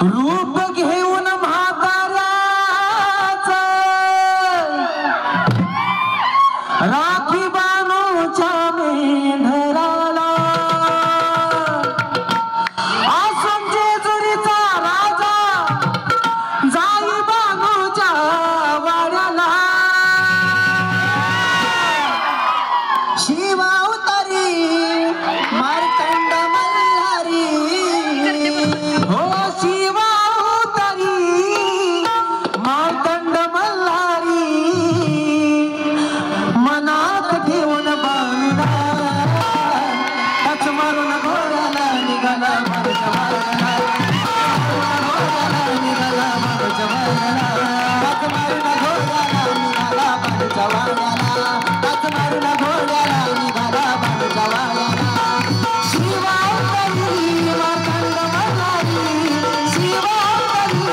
रूप घेऊन म्हाताऱ्याचं राखी बानूच्या मेंढराला आसन जेजुरीचा राजा जाई बानूच्या वाड्याला शिवा उतारी मार्तंड मल्हारी हो शिवा उतारी मार्तंड मल्हारी मनात ठेवून बांधला टाच मारून घोड्याला निघाला मारुच्या वाड्याला निघाला मारुच्या वाड्याला टाच मारून घोड्याला निघाला मारुच्या वाड्याला टाच मारून घोड्याला निघाला मारुच्या वाड्याला शिवा उतारी मार्तंड मल्हारी शिवा उतारी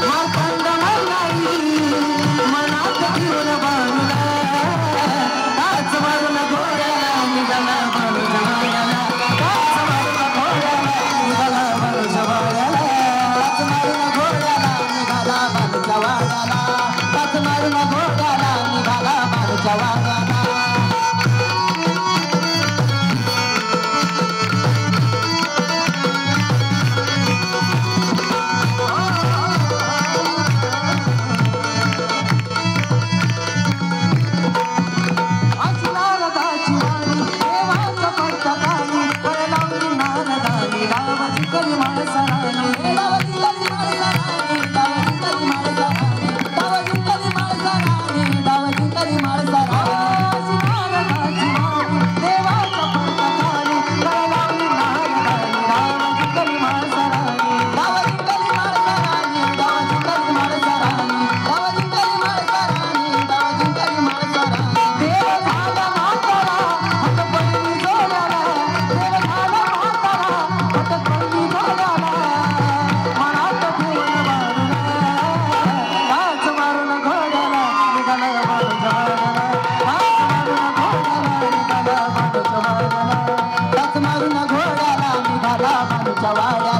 मार्तंड मल्हारी मनात ठेवून बांधला टाच मारून घोड्याला निघाला मारुच्या वाड्याला टाच मारून घोड्याला निघाला मारुच्या वाड्याला टाच मारून घोड्याला निघाला मारुच्या वाड्याला टाच मारून घोड्याला निघाला मारुच्या वाड्याला नारदाची वाणी देवाच्या पडताकानी कळ लावली नारदानी डावाची कली माळसरानी डावाची कली माळसरानी डावाची कली माळसरानी डावाची कली माळसरानी डावाची कली माळसरानी नारदाची वाणी देवाच्या पडताकानी कळ लावली नारदानी डावाची कली माळसरानी डावाची कली माळसरानी डावाची कली माळसरानी डावाची कली माळसरानी डावाची कली माळसरानी देव झाला म्हातारा हात पडली जोड्याला देव झाला म्हातारा हात पडली जोड्याला मनात ठेवून बांधला टाच मारून घोड्याला निघाला मारुच्या वाड्याला टाच मारून घोड्याला निघाला मारुच्या वाड्याला